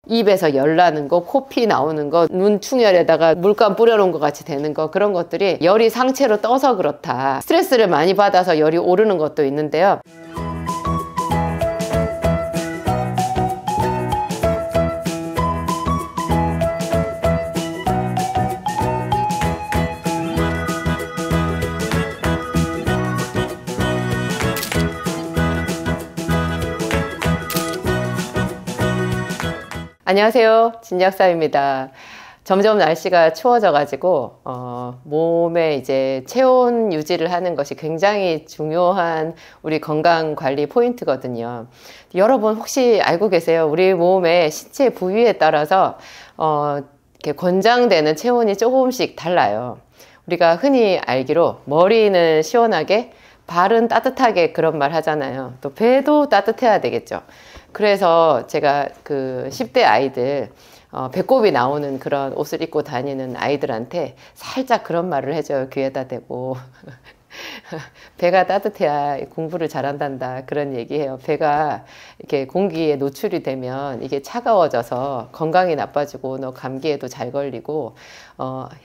입에서 열 나는 거, 코피 나오는 거, 눈 충혈에다가 물감 뿌려놓은 것 같이 되는 거, 그런 것들이 열이 상체로 떠서 그렇다. 스트레스를 많이 받아서 열이 오르는 것도 있는데요. 안녕하세요, 진약사입니다. 점점 날씨가 추워져 가지고 몸에 이제 체온 유지를 하는 것이 굉장히 중요한 우리 건강 관리 포인트거든요. 여러분 혹시 알고 계세요? 우리 몸의 신체 부위에 따라서 이렇게 권장되는 체온이 조금씩 달라요. 우리가 흔히 알기로 머리는 시원하게, 발은 따뜻하게, 그런 말 하잖아요. 또 배도 따뜻해야 되겠죠. 그래서 제가 그 10대 아이들, 배꼽이 나오는 그런 옷을 입고 다니는 아이들한테 살짝 그런 말을 해줘요. 귀에다 대고. 배가 따뜻해야 공부를 잘한단다, 그런 얘기해요. 배가 이렇게 공기에 노출이 되면 이게 차가워져서 건강이 나빠지고 너 감기에도 잘 걸리고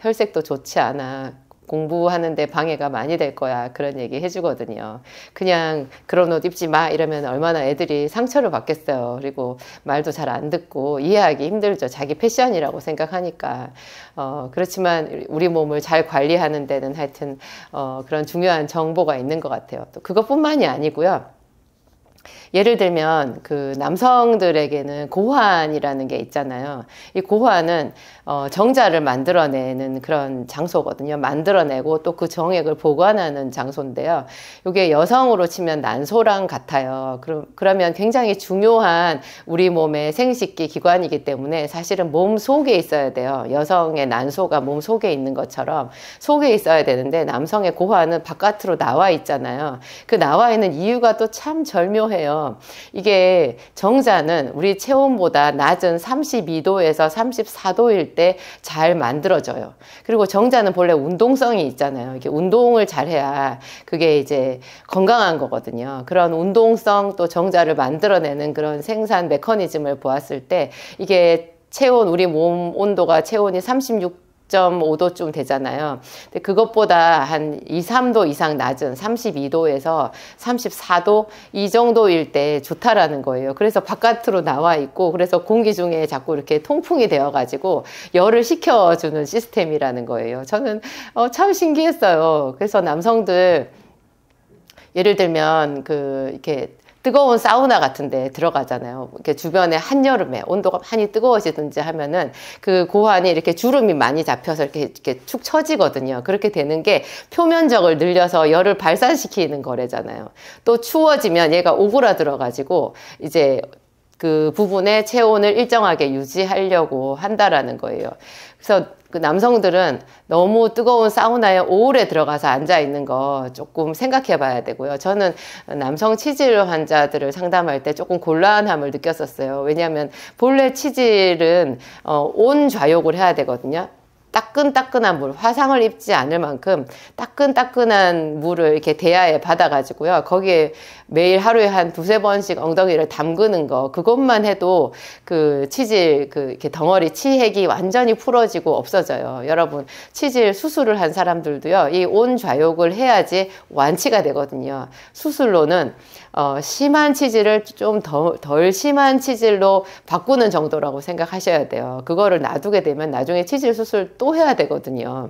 혈색도 좋지 않아, 공부하는데 방해가 많이 될 거야, 그런 얘기 해주거든요. 그냥 그런 옷 입지 마 이러면 얼마나 애들이 상처를 받겠어요. 그리고 말도 잘 안 듣고 이해하기 힘들죠. 자기 패션이라고 생각하니까. 그렇지만 우리 몸을 잘 관리하는 데는 하여튼 그런 중요한 정보가 있는 것 같아요. 또 그것뿐만이 아니고요. 예를 들면 그 남성들에게는 고환이라는 게 있잖아요. 이 고환은 정자를 만들어내는 그런 장소거든요. 만들어내고 또 그 정액을 보관하는 장소인데요. 이게 여성으로 치면 난소랑 같아요. 그러면 굉장히 중요한 우리 몸의 생식기 기관이기 때문에 사실은 몸 속에 있어야 돼요. 여성의 난소가 몸 속에 있는 것처럼 속에 있어야 되는데 남성의 고환은 바깥으로 나와 있잖아요. 그 나와 있는 이유가 또 참 절묘해요. 이게 정자는 우리 체온보다 낮은 32도에서 34도일 때 잘 만들어져요. 그리고 정자는 본래 운동성이 있잖아요. 이렇게 운동을 잘 해야 그게 이제 건강한 거거든요. 그런 운동성, 또 정자를 만들어내는 그런 생산 메커니즘을 보았을 때 이게 체온, 우리 몸 온도가 체온이 36.5도쯤 되잖아요. 근데 그것보다 한 2, 3도 이상 낮은 32도에서 34도 이 정도일 때 좋다라는 거예요. 그래서 바깥으로 나와 있고, 그래서 공기 중에 자꾸 이렇게 통풍이 되어 가지고 열을 식혀주는 시스템이라는 거예요. 저는 참 신기했어요. 그래서 남성들 예를 들면 이렇게 뜨거운 사우나 같은 데 들어가잖아요. 이렇게 주변에 한여름에 온도가 많이 뜨거워지든지 하면은 그 고환이 이렇게 주름이 많이 잡혀서 이렇게 축 처지거든요. 그렇게 되는 게 표면적을 늘려서 열을 발산시키는 거래잖아요. 또 추워지면 얘가 오그라들어가지고 이제 그 부분에 체온을 일정하게 유지하려고 한다라는 거예요. 그래서 그 남성들은 너무 뜨거운 사우나에 오래 들어가서 앉아 있는 거 조금 생각해 봐야 되고요. 저는 남성 치질 환자들을 상담할 때 조금 곤란함을 느꼈었어요. 왜냐하면 본래 치질은 온 좌욕을 해야 되거든요. 따끈따끈한 물, 화상을 입지 않을 만큼 따끈따끈한 물을 이렇게 대야에 받아가지고요. 거기에 매일 하루에 한 두세 번씩 엉덩이를 담그는 거, 그것만 해도 그 치질, 이렇게 덩어리 치핵이 완전히 풀어지고 없어져요. 여러분, 치질 수술을 한 사람들도요, 이 온 좌욕을 해야지 완치가 되거든요. 수술로는 심한 치질을 좀 덜 심한 치질로 바꾸는 정도라고 생각하셔야 돼요. 그거를 놔두게 되면 나중에 치질 수술 또 해야 되거든요.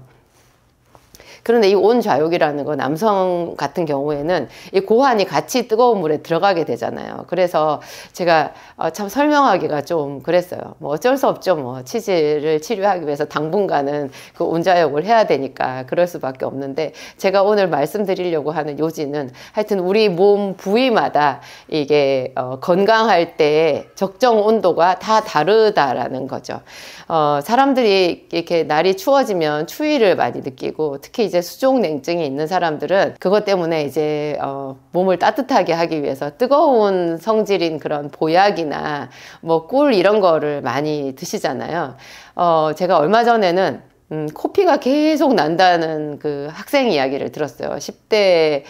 그런데 이 온 좌욕이라는 거, 남성 같은 경우에는 이 고환이 같이 뜨거운 물에 들어가게 되잖아요. 그래서 제가 참 설명하기가 좀 그랬어요. 뭐 어쩔 수 없죠. 뭐 치질을 치료하기 위해서 당분간은 그 온좌욕을 해야 되니까 그럴 수밖에 없는데, 제가 오늘 말씀드리려고 하는 요지는 하여튼 우리 몸 부위마다 이게 건강할 때 적정 온도가 다 다르다라는 거죠. 사람들이 이렇게 날이 추워지면 추위를 많이 느끼고, 특히 이제 수족냉증이 있는 사람들은 그것 때문에 이제 몸을 따뜻하게 하기 위해서 뜨거운 성질인 그런 보약이나 뭐 꿀 이런 거를 많이 드시잖아요. 제가 얼마 전에는 코피가 계속 난다는 그 학생 이야기를 들었어요. 10대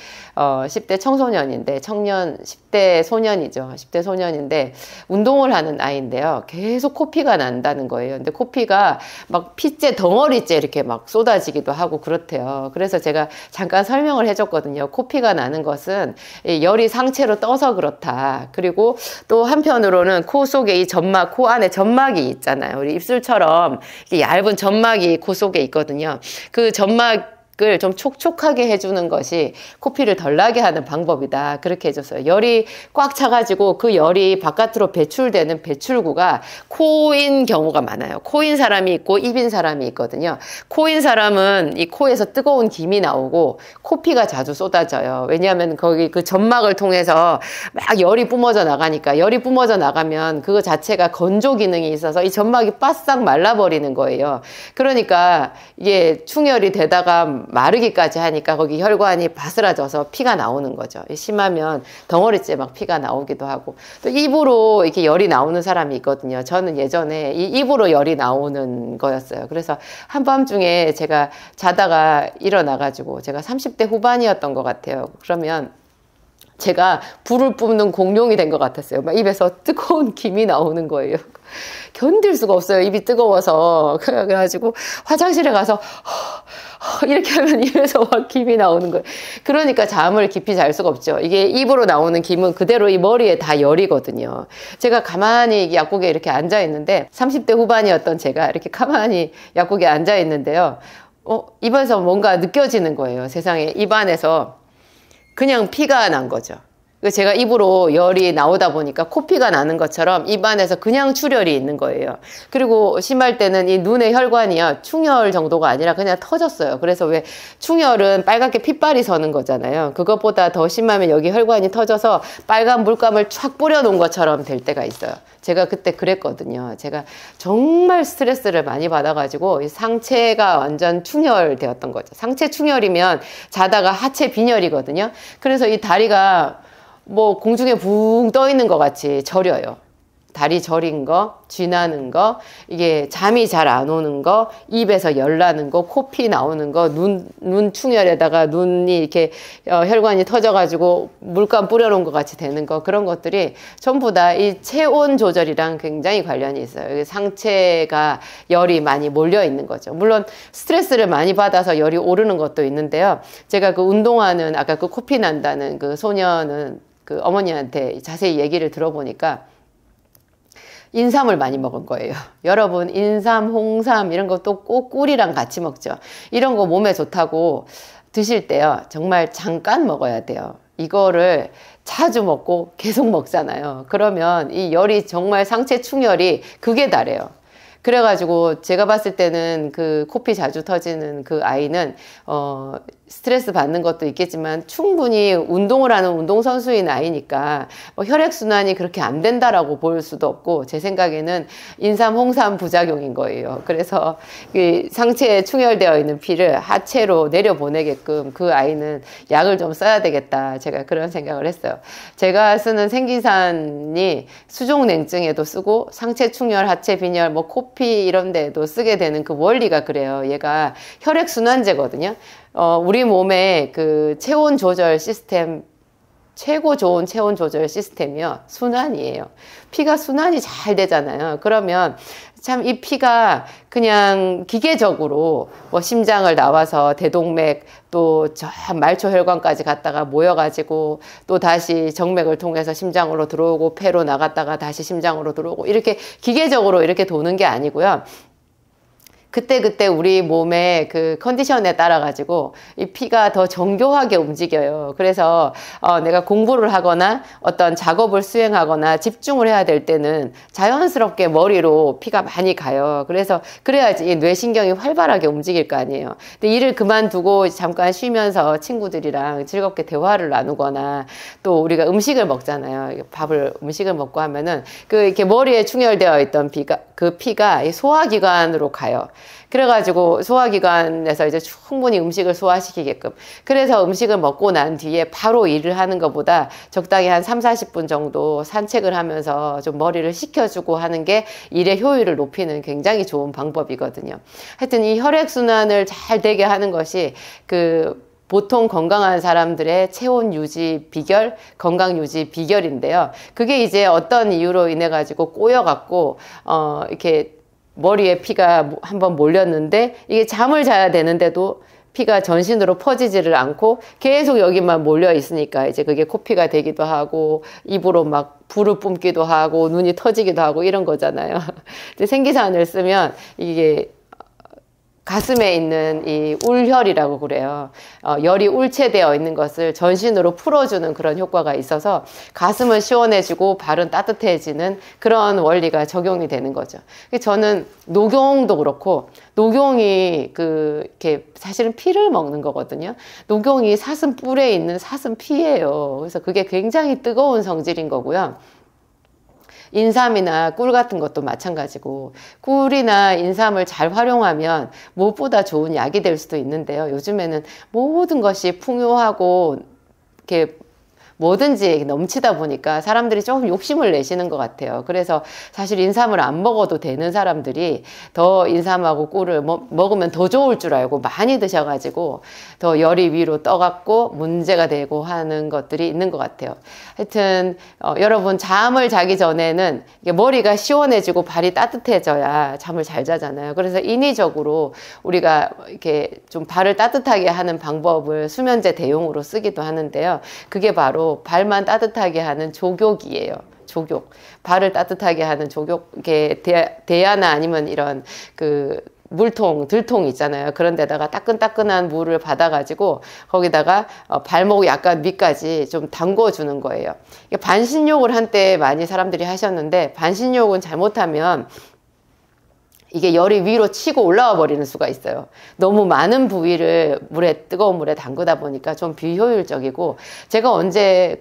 청소년인데, 10대 소년이죠. 10대 소년인데, 운동을 하는 아이인데요. 계속 코피가 난다는 거예요. 근데 코피가 막 피째, 덩어리째 이렇게 막 쏟아지기도 하고 그렇대요. 그래서 제가 잠깐 설명을 해줬거든요. 코피가 나는 것은 열이 상체로 떠서 그렇다. 그리고 또 한편으로는 코 속에 이 점막, 코 안에 점막이 있잖아요. 우리 입술처럼 얇은 점막이 코 속에 있거든요. 그 점막을 좀 촉촉하게 해주는 것이 코피를 덜 나게 하는 방법이다. 그렇게 해줬어요. 열이 꽉 차가지고 그 열이 바깥으로 배출되는 배출구가 코인 경우가 많아요. 코인 사람이 있고 입인 사람이 있거든요. 코인 사람은 이 코에서 뜨거운 김이 나오고 코피가 자주 쏟아져요. 왜냐하면 거기 그 점막을 통해서 막 열이 뿜어져 나가니까, 열이 뿜어져 나가면 그거 자체가 건조 기능이 있어서 이 점막이 바싹 말라버리는 거예요. 그러니까 이게 충혈이 되다가 마르기까지 하니까 거기 혈관이 바스라져서 피가 나오는 거죠. 심하면 덩어리째 막 피가 나오기도 하고, 또 입으로 이렇게 열이 나오는 사람이 있거든요. 저는 예전에 이 입으로 열이 나오는 거였어요. 그래서 한밤중에 제가 자다가 일어나가지고, 제가 30대 후반이었던 것 같아요. 그러면 제가 불을 뿜는 공룡이 된 것 같았어요. 막 입에서 뜨거운 김이 나오는 거예요. 견딜 수가 없어요. 입이 뜨거워서. 그래가지고 화장실에 가서 이렇게 하면 입에서 막 김이 나오는 거예요. 그러니까 잠을 깊이 잘 수가 없죠. 이게 입으로 나오는 김은 그대로 이 머리에 다 열이거든요. 제가 가만히 약국에 이렇게 앉아 있는데, 30대 후반이었던 제가 이렇게 가만히 약국에 앉아 있는데요. 입에서 뭔가 느껴지는 거예요. 세상에. 입안에서 그냥 피가 난 거죠. 제가 입으로 열이 나오다 보니까 코피가 나는 것처럼 입안에서 그냥 출혈이 있는 거예요. 그리고 심할 때는 이 눈의 혈관이요, 충혈 정도가 아니라 그냥 터졌어요. 그래서 왜 충혈은 빨갛게 핏발이 서는 거잖아요. 그것보다 더 심하면 여기 혈관이 터져서 빨간 물감을 촥 뿌려놓은 것처럼 될 때가 있어요. 제가 그때 그랬거든요. 제가 정말 스트레스를 많이 받아가지고 이 상체가 완전 충혈되었던 거죠. 상체 충혈이면 자다가 하체 빈혈이거든요. 그래서 이 다리가 뭐 공중에 붕 떠 있는 것 같이 저려요. 다리 저린 거, 쥐나는 거, 이게 잠이 잘 안 오는 거, 입에서 열 나는 거, 코피 나오는 거, 눈 충혈에다가 눈이 이렇게 혈관이 터져가지고 물감 뿌려놓은 것 같이 되는 거, 그런 것들이 전부 다 이 체온 조절이랑 굉장히 관련이 있어요. 상체가 열이 많이 몰려 있는 거죠. 물론 스트레스를 많이 받아서 열이 오르는 것도 있는데요. 제가 그 운동하는, 아까 그 코피 난다는 그 소녀는 그 어머니한테 자세히 얘기를 들어보니까 인삼을 많이 먹은 거예요. 여러분, 인삼, 홍삼 이런 것도 꼭 꿀이랑 같이 먹죠. 이런 거 몸에 좋다고 드실 때요, 정말 잠깐 먹어야 돼요. 이거를 자주 먹고 계속 먹잖아요. 그러면 이 열이 정말 상체 충혈이 극에 달해요. 그래가지고 제가 봤을 때는 그 코피 자주 터지는 그 아이는 스트레스 받는 것도 있겠지만 충분히 운동을 하는 운동선수인 아이니까 뭐 혈액순환이 그렇게 안 된다라고 볼 수도 없고, 제 생각에는 인삼, 홍삼 부작용인 거예요. 그래서 그 상체에 충혈되어 있는 피를 하체로 내려보내게끔 그 아이는 약을 좀 써야 되겠다. 제가 그런 생각을 했어요. 제가 쓰는 생기산이 수족냉증에도 쓰고 상체 충혈, 하체 빈혈, 뭐 코피 이런 데도 쓰게 되는 그 원리가 그래요. 얘가 혈액순환제거든요. 우리 몸의 그 체온 조절 시스템, 최고 좋은 체온 조절 시스템이요, 순환이에요. 피가 순환이 잘 되잖아요. 그러면 참 이 피가 그냥 기계적으로 뭐 심장을 나와서 대동맥, 또 저 말초 혈관까지 갔다가 모여가지고 또 다시 정맥을 통해서 심장으로 들어오고 폐로 나갔다가 다시 심장으로 들어오고, 이렇게 기계적으로 이렇게 도는 게 아니고요. 그때그때 우리 몸의 그 컨디션에 따라 가지고 이 피가 더 정교하게 움직여요. 그래서 내가 공부를 하거나 어떤 작업을 수행하거나 집중을 해야 될 때는 자연스럽게 머리로 피가 많이 가요. 그래서 그래야지 이 뇌신경이 활발하게 움직일 거 아니에요. 근데 일을 그만두고 잠깐 쉬면서 친구들이랑 즐겁게 대화를 나누거나, 또 우리가 음식을 먹잖아요. 음식을 먹고 하면은 그 이렇게 머리에 충혈되어 있던 피가 그 피가 이 소화기관으로 가요. 그래가지고 소화기관에서 이제 충분히 음식을 소화시키게끔. 그래서 음식을 먹고 난 뒤에 바로 일을 하는 것보다 적당히 한 3, 40분 정도 산책을 하면서 좀 머리를 식혀주고 하는 게 일의 효율을 높이는 굉장히 좋은 방법이거든요. 하여튼 이 혈액순환을 잘 되게 하는 것이 보통 건강한 사람들의 체온 유지 비결, 건강 유지 비결인데요. 그게 이제 어떤 이유로 인해 가지고 꼬여갖고, 이렇게 머리에 피가 한번 몰렸는데, 이게 잠을 자야 되는데도 피가 전신으로 퍼지지를 않고 계속 여기만 몰려 있으니까 이제 그게 코피가 되기도 하고, 입으로 막 불을 뿜기도 하고, 눈이 터지기도 하고 이런 거잖아요. 근데 생기산을 쓰면 이게 가슴에 있는 이 울혈이라고 그래요. 열이 울체되어 있는 것을 전신으로 풀어주는 그런 효과가 있어서 가슴은 시원해지고 발은 따뜻해지는 그런 원리가 적용이 되는 거죠. 저는 녹용도 그렇고, 녹용이 이렇게 사실은 피를 먹는 거거든요. 녹용이 사슴 뿔에 있는 사슴 피예요. 그래서 그게 굉장히 뜨거운 성질인 거고요. 인삼이나 꿀 같은 것도 마찬가지고, 꿀이나 인삼을 잘 활용하면 무엇보다 좋은 약이 될 수도 있는데요. 요즘에는 모든 것이 풍요하고 이렇게 뭐든지 넘치다 보니까 사람들이 조금 욕심을 내시는 것 같아요. 그래서 사실 인삼을 안 먹어도 되는 사람들이 더 인삼하고 꿀을 먹으면 더 좋을 줄 알고 많이 드셔가지고 더 열이 위로 떠갖고 문제가 되고 하는 것들이 있는 것 같아요. 하여튼 여러분, 잠을 자기 전에는 머리가 시원해지고 발이 따뜻해져야 잠을 잘 자잖아요. 그래서 인위적으로 우리가 이렇게 좀 발을 따뜻하게 하는 방법을 수면제 대용으로 쓰기도 하는데요. 그게 바로 발만 따뜻하게 하는 족욕이에요. 족욕. 발을 따뜻하게 하는 족욕. 이게 대야나 아니면 이런 물통, 들통 있잖아요. 그런 데다가 따끈따끈한 물을 받아가지고 거기다가 발목 약간 밑까지 좀 담궈주는 거예요. 반신욕을 한때 많이 사람들이 하셨는데, 반신욕은 잘못하면 이게 열이 위로 치고 올라와 버리는 수가 있어요. 너무 많은 부위를 뜨거운 물에 담그다 보니까 좀 비효율적이고, 제가 언제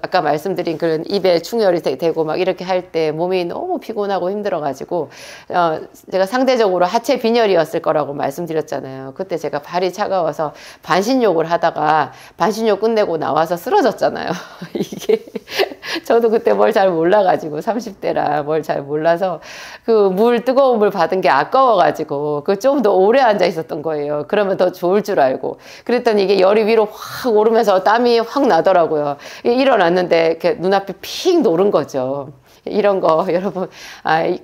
아까 말씀드린 그런 입에 충혈이 되고 막 이렇게 할 때 몸이 너무 피곤하고 힘들어가지고, 제가 상대적으로 하체 빈혈이었을 거라고 말씀드렸잖아요. 그때 제가 발이 차가워서 반신욕을 하다가 반신욕 끝내고 나와서 쓰러졌잖아요. 이게 저도 그때 뭘 잘 몰라가지고, 30대라 뭘 잘 몰라서 뜨거운 물 받은 게 아까워가지고 좀 더 오래 앉아 있었던 거예요. 그러면 더 좋을 줄 알고. 그랬더니 이게 열이 위로 확 오르면서 땀이 확 나더라고요. 일어났는데 이렇게 눈앞이 픽 노른 거죠. 이런 거 여러분,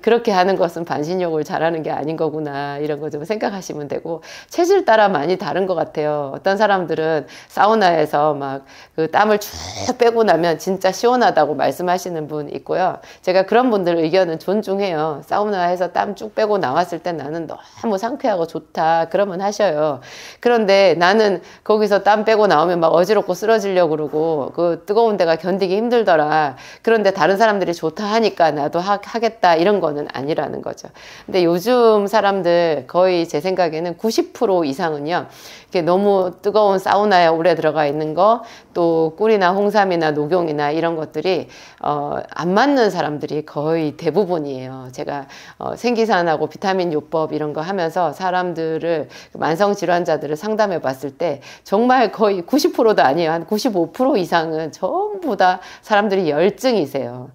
그렇게 하는 것은 반신욕을 잘하는 게 아닌 거구나, 이런 거 좀 생각하시면 되고, 체질 따라 많이 다른 것 같아요. 어떤 사람들은 사우나에서 막 땀을 쭉 빼고 나면 진짜 시원하다고 말씀하시는 분 있고요. 제가 그런 분들 의견은 존중해요. 사우나에서 땀 쭉 빼고 나왔을 때 나는 너무 상쾌하고 좋다, 그러면 하셔요. 그런데 나는 거기서 땀 빼고 나오면 막 어지럽고 쓰러지려고 그러고 뜨거운 데가 견디기 힘들더라, 그런데 다른 사람들이 좋다 하니까 나도 하겠다, 이런 거는 아니라는 거죠. 근데 요즘 사람들 거의 제 생각에는 90% 이상은요, 이렇게 너무 뜨거운 사우나에 오래 들어가 있는 거, 또 꿀이나 홍삼이나 녹용이나 이런 것들이 안 맞는 사람들이 거의 대부분이에요. 제가 생기산하고 비타민 요법 이런 거 하면서 사람들을, 만성 질환자들을 상담해 봤을 때 정말 거의 90%도 아니에요. 한 95% 이상은 전부 다 사람들이 열증이세요.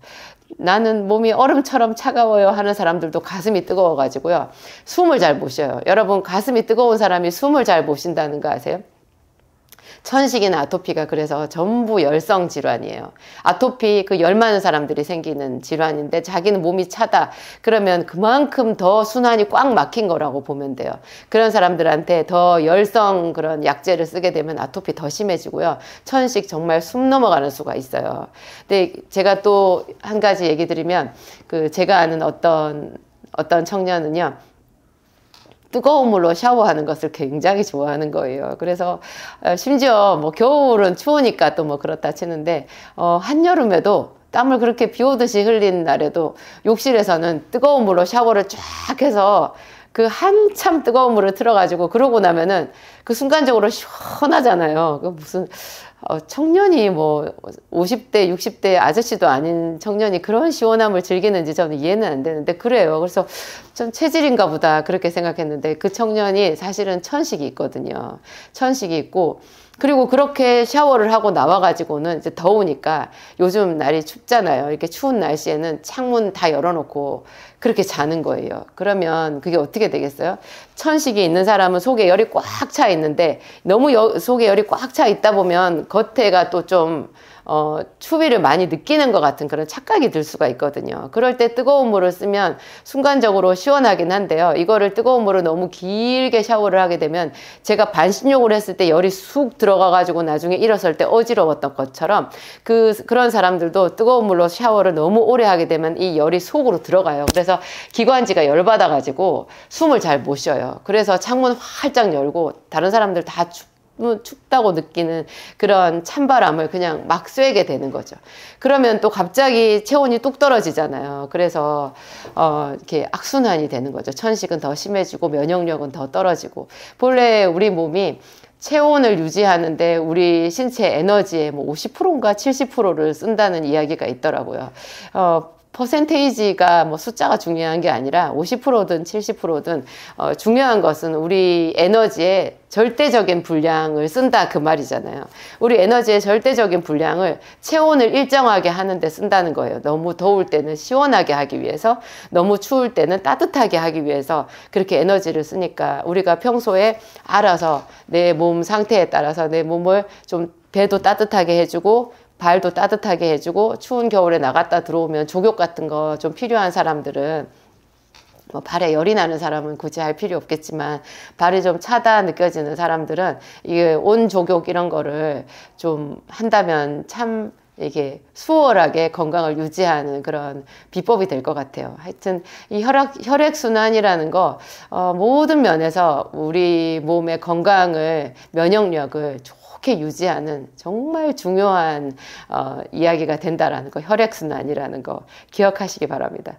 나는 몸이 얼음처럼 차가워요 하는 사람들도 가슴이 뜨거워가지고요, 숨을 잘 못 쉬어요. 여러분, 가슴이 뜨거운 사람이 숨을 잘 못 쉰다는 거 아세요? 천식이나 아토피가 그래서 전부 열성 질환이에요. 아토피, 열 많은 사람들이 생기는 질환인데, 자기는 몸이 차다 그러면 그만큼 더 순환이 꽉 막힌 거라고 보면 돼요. 그런 사람들한테 더 열성 그런 약제를 쓰게 되면 아토피 더 심해지고요, 천식 정말 숨 넘어가는 수가 있어요. 근데 제가 또 한 가지 얘기 드리면, 제가 아는 어떤 청년은요, 뜨거운 물로 샤워하는 것을 굉장히 좋아하는 거예요. 그래서 심지어 겨울은 추우니까 또 그렇다 치는데, 한여름에도 땀을 그렇게 비 오듯이 흘린 날에도 욕실에서는 뜨거운 물로 샤워를 쫙 해서 그 한참 뜨거운 물을 틀어가지고 그러고 나면은 그 순간적으로 시원하잖아요. 그 무슨 청년이 뭐 50대, 60대 아저씨도 아닌 청년이 그런 시원함을 즐기는지 저는 이해는 안 되는데 그래요. 그래서 좀 체질인가 보다 그렇게 생각했는데 그 청년이 사실은 천식이 있거든요. 천식이 있고 그리고 그렇게 샤워를 하고 나와가지고는 이제 더우니까 요즘 날이 춥잖아요. 이렇게 추운 날씨에는 창문 다 열어놓고 그렇게 자는 거예요. 그러면 그게 어떻게 되겠어요? 천식이 있는 사람은 속에 열이 꽉 차 있는데 너무 속에 열이 꽉 차 있다 보면 겉에가 또 좀 추위를 많이 느끼는 것 같은 그런 착각이 들 수가 있거든요. 그럴 때 뜨거운 물을 쓰면 순간적으로 시원하긴 한데요. 이거를 뜨거운 물을 너무 길게 샤워를 하게 되면 제가 반신욕을 했을 때 열이 쑥 들어가가지고 나중에 일어설 때 어지러웠던 것처럼 그런 사람들도 뜨거운 물로 샤워를 너무 오래 하게 되면 이 열이 속으로 들어가요. 그래서 기관지가 열받아가지고 숨을 잘 못 쉬어요. 그래서 창문 활짝 열고 다른 사람들 다 춥다고 느끼는 그런 찬바람을 그냥 막 쐬게 되는 거죠. 그러면 또 갑자기 체온이 뚝 떨어지잖아요. 그래서 이렇게 악순환이 되는 거죠. 천식은 더 심해지고 면역력은 더 떨어지고 본래 우리 몸이 체온을 유지하는데 우리 신체 에너지의 뭐 50%인가 70%를 쓴다는 이야기가 있더라고요. 퍼센테이지가 뭐 숫자가 중요한 게 아니라 50%든 70%든 중요한 것은 우리 에너지의 절대적인 분량을 쓴다 그 말이잖아요. 우리 에너지의 절대적인 분량을 체온을 일정하게 하는데 쓴다는 거예요. 너무 더울 때는 시원하게 하기 위해서, 너무 추울 때는 따뜻하게 하기 위해서 그렇게 에너지를 쓰니까 우리가 평소에 알아서 내 몸 상태에 따라서 내 몸을 좀 배도 따뜻하게 해주고 발도 따뜻하게 해주고 추운 겨울에 나갔다 들어오면 족욕 같은 거 좀 필요한 사람들은 뭐 발에 열이 나는 사람은 굳이 할 필요 없겠지만 발이 좀 차다 느껴지는 사람들은 이게 온 족욕 이런 거를 좀 한다면 참 이게 수월하게 건강을 유지하는 그런 비법이 될 것 같아요. 하여튼 이 혈액순환이라는 거 모든 면에서 우리 몸의 건강을, 면역력을 좋게 유지하는 정말 중요한 이야기가 된다라는 거, 혈액순환이라는 거 기억하시기 바랍니다.